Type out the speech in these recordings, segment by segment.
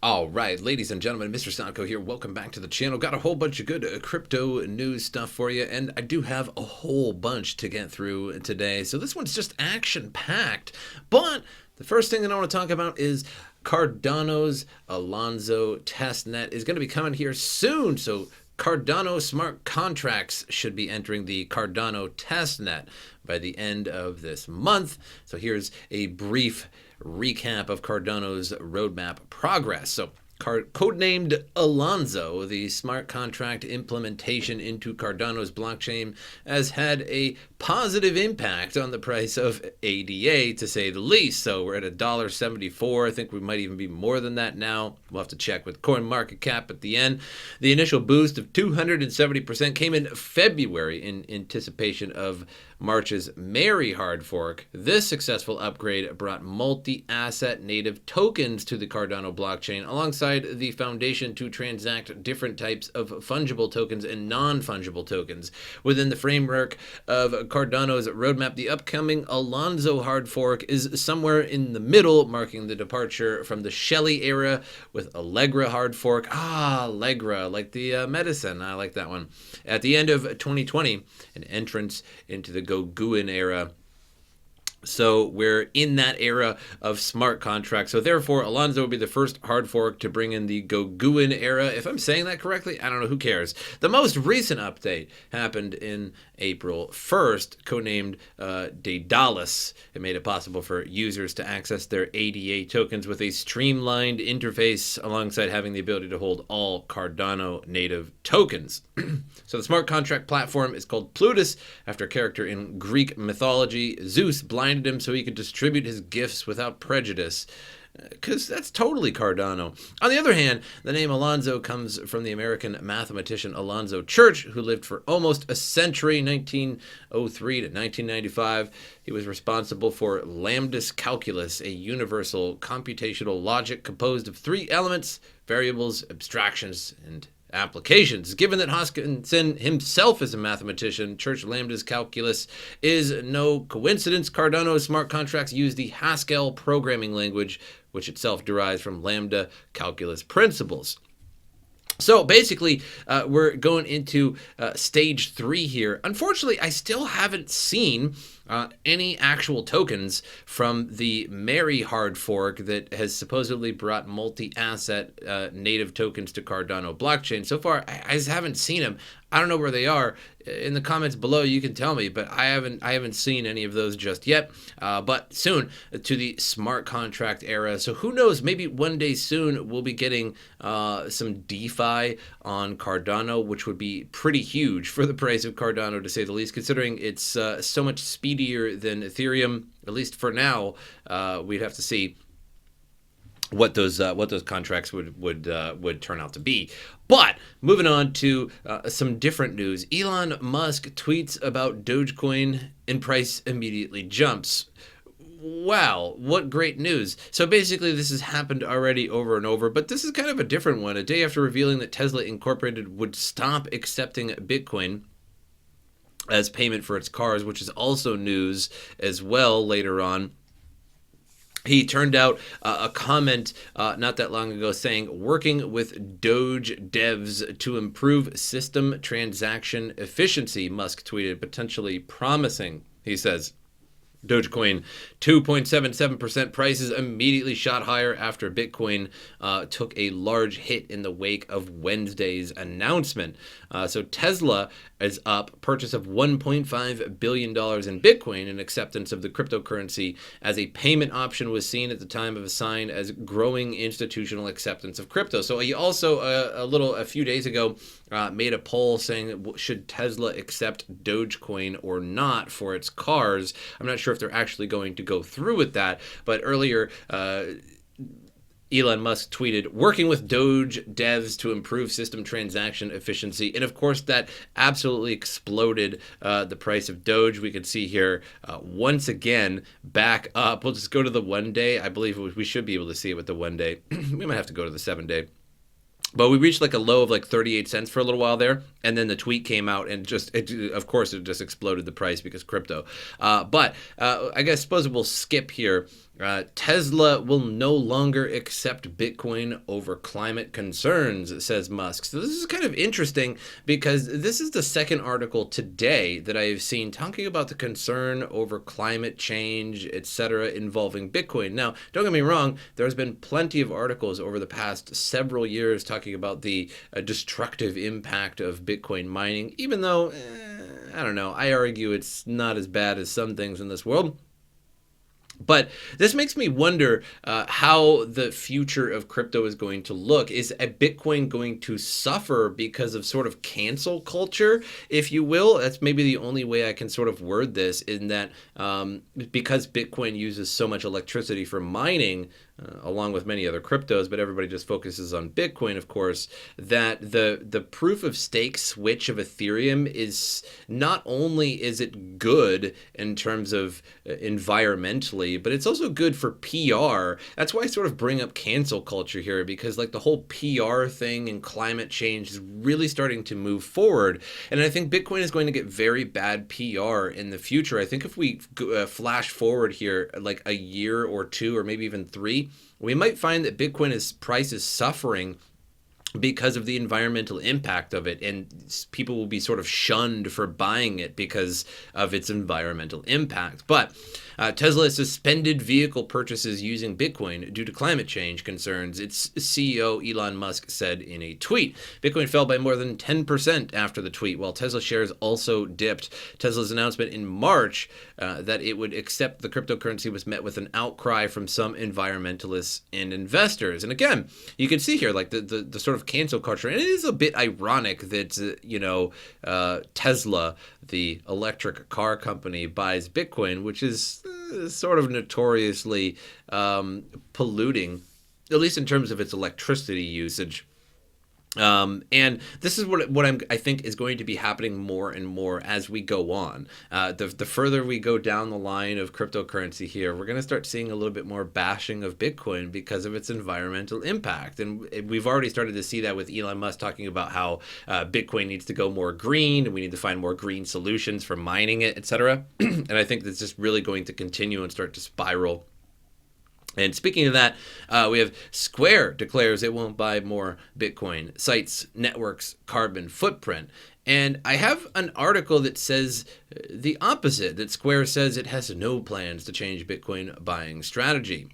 All right, ladies and gentlemen, MrSotko here. Welcome back to the channel. Got a whole bunch of good crypto news stuff for you, and I do have a whole bunch to get through today. So this one's just action-packed. But the first thing that I want to talk about is Cardano's Alonzo testnet is going to be coming here soon. So Cardano smart contracts should be entering the Cardano testnet by the end of this month. So here's a brief recap of Cardano's roadmap progress. So codenamed Alonzo, the smart contract implementation into Cardano's blockchain has had a positive impact on the price of ADA, to say the least. So we're at $1.74. I think we might even be more than that now. We'll have to check with CoinMarketCap at the end. The initial boost of 270% came in February in anticipation of March's Merry hard fork. This successful upgrade brought multi-asset native tokens to the Cardano blockchain alongside the foundation to transact different types of fungible tokens and non-fungible tokens. Within the framework of Cardano's roadmap, the upcoming Alonzo hard fork is somewhere in the middle, marking the departure from the Shelley era with Allegra hard fork. Allegra, like the medicine. I like that one. At the end of 2020, an entrance into the Goguin era. So we're in that era of smart contracts. So therefore, Alonzo will be the first hard fork to bring in the Goguin era. If I'm saying that correctly, I don't know, who cares? The most recent update happened in April 1st, codenamed Daedalus. It made it possible for users to access their ADA tokens with a streamlined interface alongside having the ability to hold all Cardano native tokens. So the smart contract platform is called Plutus, after a character in Greek mythology. Zeus blinded him so he could distribute his gifts without prejudice, because that's totally Cardano. On the other hand, the name Alonzo comes from the American mathematician Alonzo Church, who lived for almost a century, 1903 to 1995. He was responsible for lambdas calculus, a universal computational logic composed of three elements: variables, abstractions, and applications. Given that Hoskinson himself is a mathematician, Church lambda's calculus is no coincidence. Cardano's smart contracts use the Haskell programming language, which itself derives from lambda calculus principles. So basically, we're going into stage 3 here. Unfortunately, I still haven't seen any actual tokens from the Merry hard fork that has supposedly brought multi-asset native tokens to Cardano blockchain. So far, I just haven't seen them. I don't know where they are. In the comments below, you can tell me, but I haven't seen any of those just yet. But soon to the smart contract era. So who knows? Maybe one day soon we'll be getting some DeFi on Cardano, which would be pretty huge for the price of Cardano, to say the least, considering it's so much speedier than Ethereum. At least for now, we'd have to see what those contracts would turn out to be. But moving on to some different news, Elon Musk tweets about Dogecoin and price immediately jumps. Wow, what great news. So basically this has happened already over and over, but this is kind of a different one. A day after revealing that Tesla Incorporated would stop accepting Bitcoin as payment for its cars, which is also news as well later on. He turned out a comment not that long ago saying, working with Doge devs to improve system transaction efficiency, Musk tweeted, potentially promising, he says. Dogecoin 2.77% prices immediately shot higher after Bitcoin took a large hit in the wake of Wednesday's announcement. So Tesla is up, purchase of $1.5 billion in Bitcoin in acceptance of the cryptocurrency as a payment option was seen at the time of a sign as growing institutional acceptance of crypto. So he also a few days ago made a poll saying, should Tesla accept Dogecoin or not for its cars? I'm not sure if they're actually going to go through with that, but earlier Elon Musk tweeted, working with Doge devs to improve system transaction efficiency. And of course, that absolutely exploded the price of Doge. We could see here once again back up. We'll just go to the 1 day. I believe we should be able to see it with the 1 day. We might have to go to the 7 day. But we reached like a low of like 38 cents for a little while there. And then the tweet came out and of course, it just exploded the price because crypto. But I suppose we'll skip here Tesla will no longer accept Bitcoin over climate concerns, says Musk. So this is kind of interesting because this is the second article today that I have seen talking about the concern over climate change, etc., involving Bitcoin. Now, don't get me wrong, there's been plenty of articles over the past several years talking about the destructive impact of Bitcoin mining, even though, I don't know, I argue it's not as bad as some things in this world. But this makes me wonder how the future of crypto is going to look. Is a Bitcoin going to suffer because of sort of cancel culture, if you will? That's maybe the only way I can sort of word this, in that because Bitcoin uses so much electricity for mining, along with many other cryptos, but everybody just focuses on Bitcoin, of course, that the proof of stake switch of Ethereum is not only is it good in terms of environmentally, but it's also good for PR. That's why I sort of bring up cancel culture here, because like the whole PR thing and climate change is really starting to move forward. And I think Bitcoin is going to get very bad PR in the future. I think if we flash forward here like a year or two, or maybe even 3, we might find that Bitcoin's price is suffering because of the environmental impact of it, and people will be sort of shunned for buying it because of its environmental impact. But Tesla has suspended vehicle purchases using Bitcoin due to climate change concerns, its CEO Elon Musk said in a tweet. Bitcoin fell by more than 10% after the tweet, while Tesla shares also dipped. Tesla's announcement in March that it would accept the cryptocurrency was met with an outcry from some environmentalists and investors. And again, you can see here like the sort of cancel culture, and it is a bit ironic that Tesla, the electric car company, buys Bitcoin, which is sort of notoriously polluting, at least in terms of its electricity usage. And this is what I think is going to be happening more and more as we go on. The further we go down the line of cryptocurrency here, we're going to start seeing a little bit more bashing of Bitcoin because of its environmental impact. And we've already started to see that with Elon Musk talking about how Bitcoin needs to go more green, and we need to find more green solutions for mining it, etc. And I think that's just really going to continue and start to spiral. And speaking of that, we have Square declares it won't buy more Bitcoin, cites network's carbon footprint. And I have an article that says the opposite, that Square says it has no plans to change Bitcoin buying strategy.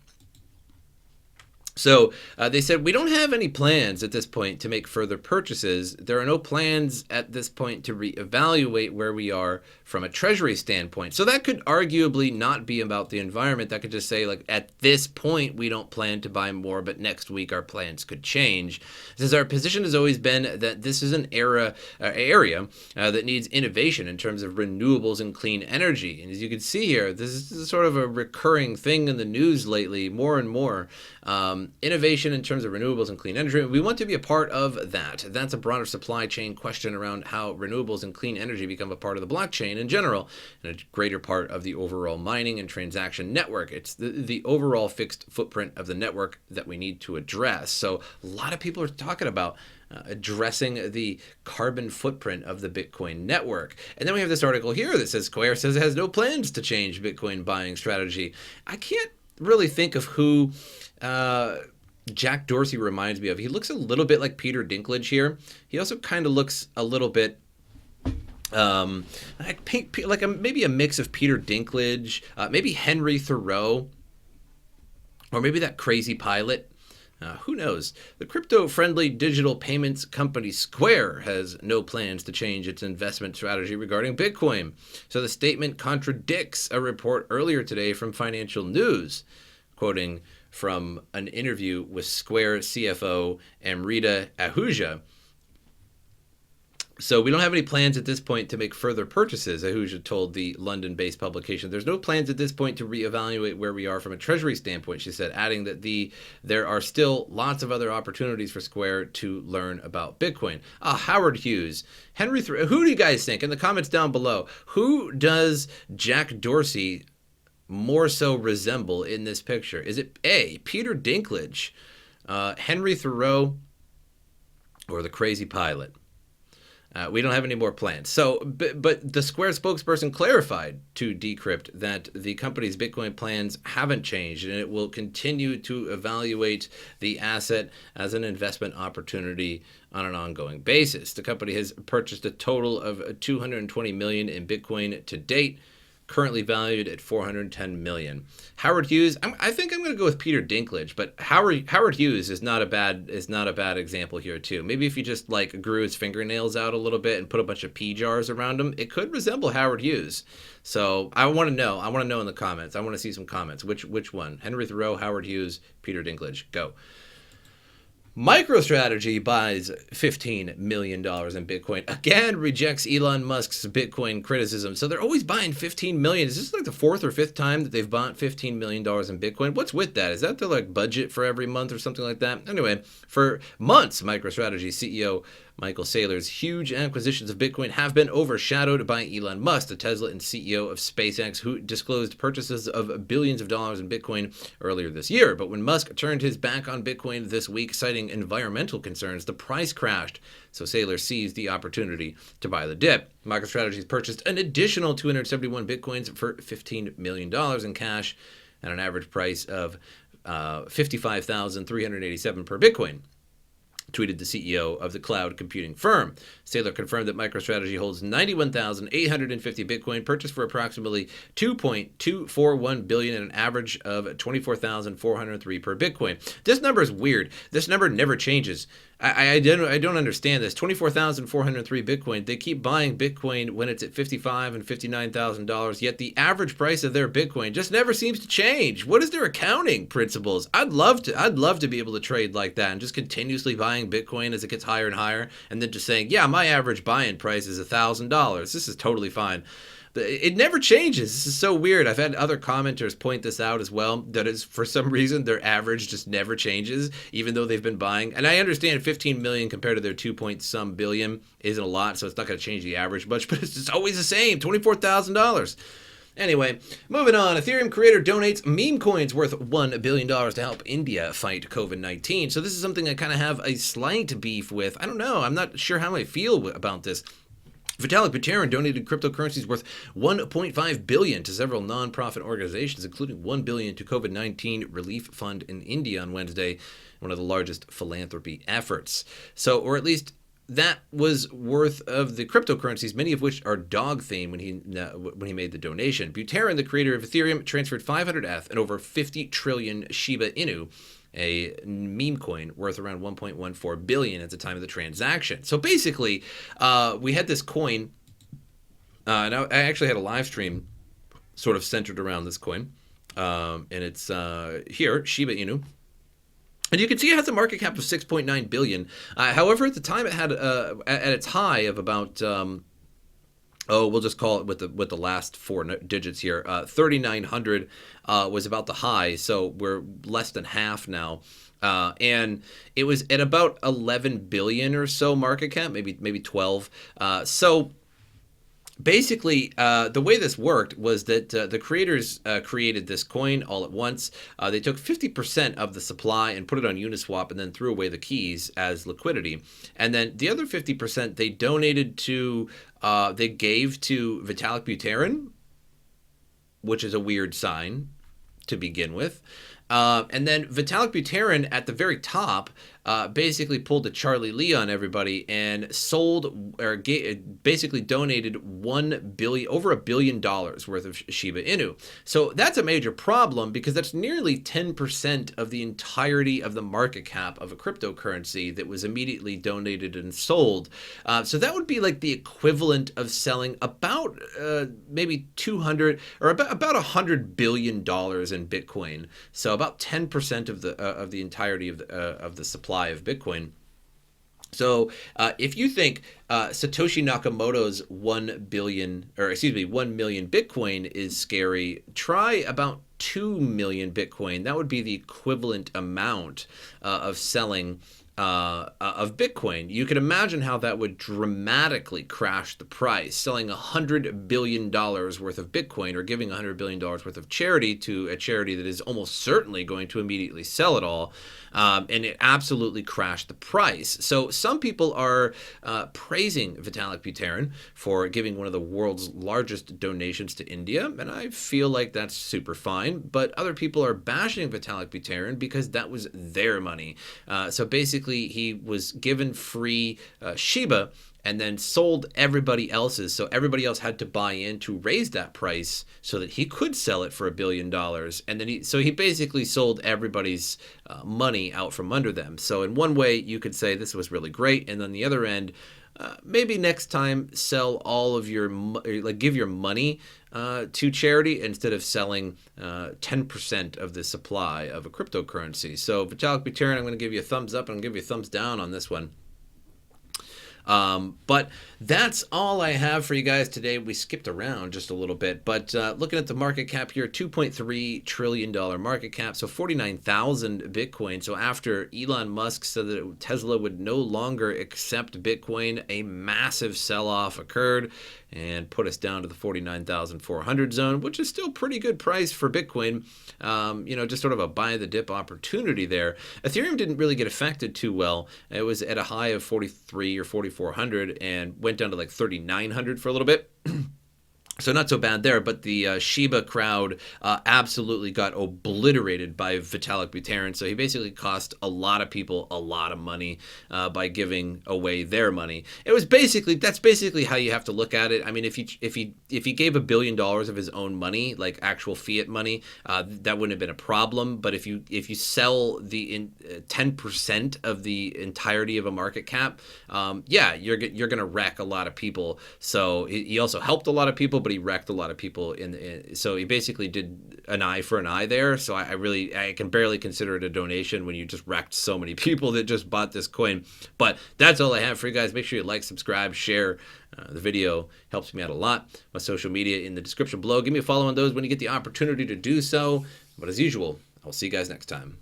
So they said, we don't have any plans at this point to make further purchases. There are no plans at this point to reevaluate where we are from a treasury standpoint. So that could arguably not be about the environment. That could just say, like, at this point, we don't plan to buy more, but next week our plans could change. Since our position has always been that this is an area that needs innovation in terms of renewables and clean energy. And as you can see here, this is sort of a recurring thing in the news lately, more and more. Innovation in terms of renewables and clean energy. We want to be a part of that. That's a broader supply chain question around how renewables and clean energy become a part of the blockchain in general, and a greater part of the overall mining and transaction network. It's the overall fixed footprint of the network that we need to address. So a lot of people are talking about addressing the carbon footprint of the Bitcoin network. And then we have this article here that says Square says it has no plans to change Bitcoin buying strategy. I can't really think of who Jack Dorsey reminds me of. He looks a little bit like Peter Dinklage here. He also kind of looks a little bit like maybe a mix of Peter Dinklage, maybe Henry Thoreau, or maybe that crazy pilot. Who knows? The crypto-friendly digital payments company Square has no plans to change its investment strategy regarding Bitcoin. So the statement contradicts a report earlier today from Financial News, quoting from an interview with Square CFO Amrita Ahuja. So we don't have any plans at this point to make further purchases, Ahuja told the London-based publication. There's no plans at this point to reevaluate where we are from a treasury standpoint, she said, adding that there are still lots of other opportunities for Square to learn about Bitcoin. Howard Hughes, Henry Thoreau, who do you guys think? In the comments down below, who does Jack Dorsey more so resemble in this picture? Is it A, Peter Dinklage, Henry Thoreau, or the crazy pilot? We don't have any more plans. So, but the Square spokesperson clarified to Decrypt that the company's Bitcoin plans haven't changed, and it will continue to evaluate the asset as an investment opportunity on an ongoing basis. The company has purchased a total of 220 million in Bitcoin to date, currently valued at 410 million. Howard Hughes, I think I'm going to go with Peter Dinklage, but Howard Hughes is not a bad example here too. Maybe if you just like grew his fingernails out a little bit and put a bunch of pea jars around him, it could resemble Howard Hughes. So I want to know. I want to know in the comments. I want to see some comments. Which one? Henry Thoreau, Howard Hughes, Peter Dinklage. Go. MicroStrategy buys $15 million in Bitcoin. Again, rejects Elon Musk's Bitcoin criticism. So they're always buying $15 million. Is this like the fourth or fifth time that they've bought $15 million in Bitcoin? What's with that? Is that their like budget for every month or something like that? Anyway, for months, MicroStrategy CEO Michael Saylor's huge acquisitions of Bitcoin have been overshadowed by Elon Musk, the Tesla and CEO of SpaceX, who disclosed purchases of billions of dollars in Bitcoin earlier this year. But when Musk turned his back on Bitcoin this week, citing environmental concerns, the price crashed. So Saylor seized the opportunity to buy the dip. MicroStrategy has purchased an additional 271 Bitcoins for $15 million in cash at an average price of $55,387 per Bitcoin, tweeted the CEO of the cloud computing firm. Saylor confirmed that MicroStrategy holds 91,850 Bitcoin, purchased for approximately $2.241 billion at an average of 24,403 per Bitcoin. This number is weird. This number never changes. I don't understand this. 24,403 Bitcoin. They keep buying Bitcoin when it's at $55,000 and $59,000. Yet the average price of their Bitcoin just never seems to change. What is their accounting principles? I'd love to be able to trade like that and just continuously buying Bitcoin as it gets higher and higher, and then just saying, yeah, my average buy-in price is $1,000. This is totally fine. It never changes. This is so weird. I've had other commenters point this out as well, that is, for some reason, their average just never changes, even though they've been buying. And I understand 15 million compared to their 2-point-some billion isn't a lot, so it's not going to change the average much, but it's just always the same, $24,000. Anyway, moving on. Ethereum creator donates meme coins worth $1 billion to help India fight COVID-19. So this is something I kind of have a slight beef with. I don't know. I'm not sure how I feel about this. Vitalik Buterin donated cryptocurrencies worth $1.5 billion to several nonprofit organizations, including $1 billion to COVID-19 relief fund in India on Wednesday, one of the largest philanthropy efforts. So, or at least that was worth of the cryptocurrencies, many of which are dog themed when he made the donation. Buterin, the creator of Ethereum, transferred 500 ETH and over 50 trillion Shiba Inu, a meme coin worth around 1.14 billion at the time of the transaction. So basically, we had this coin, and I actually had a live stream sort of centered around this coin, and it's here, Shiba Inu. And you can see it has a market cap of 6.9 billion. However, at the time it had at its high of about we'll just call it with the last four digits here. 3,900 was about the high, so we're less than half now. And it was at about 11 billion or so market cap, maybe 12. So basically, the way this worked was that the creators created this coin all at once. They took 50% of the supply and put it on Uniswap and then threw away the keys as liquidity. And then the other 50% they donated to, they gave to Vitalik Buterin, which is a weird sign to begin with. And then Vitalik Buterin at the very top basically pulled a Charlie Lee on everybody and sold or basically donated over $1 billion worth of Shiba Inu. So that's a major problem because that's nearly 10% of the entirety of the market cap of a cryptocurrency that was immediately donated and sold. So that would be like the equivalent of selling about maybe 200 or about $100 billion in Bitcoin. So about 10% of the entirety of the supply of Bitcoin. So if you think Satoshi Nakamoto's 1 million Bitcoin is scary, try about 2 million Bitcoin. That would be the equivalent amount of selling of Bitcoin. You can imagine how that would dramatically crash the price. Selling $100 billion worth of Bitcoin or giving $100 billion worth of charity to a charity that is almost certainly going to immediately sell it all. And it absolutely crashed the price. So some people are praising Vitalik Buterin for giving one of the world's largest donations to India, and I feel like that's super fine. But other people are bashing Vitalik Buterin because that was their money. So basically, he was given free Shiba and then sold everybody else's. So everybody else had to buy in to raise that price so that he could sell it for $1 billion. And then he basically sold everybody's money out from under them. So in one way, you could say this was really great. And on the other end, maybe next time sell all of your, give your money to charity instead of selling 10% of the supply of a cryptocurrency. So Vitalik Buterin, I'm going to give you a thumbs up and I'm going to give you a thumbs down on this one. But that's all I have for you guys today. We skipped around just a little bit, but looking at the market cap here, $2.3 trillion market cap, so 49,000 Bitcoin. So after Elon Musk said that Tesla would no longer accept Bitcoin, a massive sell-off occurred and put us down to the 49,400 zone, which is still pretty good price for Bitcoin. Just sort of a buy the dip opportunity there. Ethereum didn't really get affected too well. It was at a high of 43 or 4,400 and went down to like 3,900 for a little bit. So not so bad there, but the Shiba crowd absolutely got obliterated by Vitalik Buterin. So he basically cost a lot of people a lot of money by giving away their money. That's basically how you have to look at it. I mean, if he gave $1 billion of his own money, like actual fiat money, that wouldn't have been a problem. But if you sell the 10% of the entirety of a market cap, you're gonna wreck a lot of people. So he also helped a lot of people, but he wrecked a lot of people so he basically did an eye for an eye there. So I can barely consider it a donation when you just wrecked so many people that just bought this coin. But that's all I have for you guys. Make sure you like, subscribe, share the video. Helps me out a lot. My social media in the description below. Give me a follow on those when you get the opportunity to do so. But as usual, I'll see you guys next time.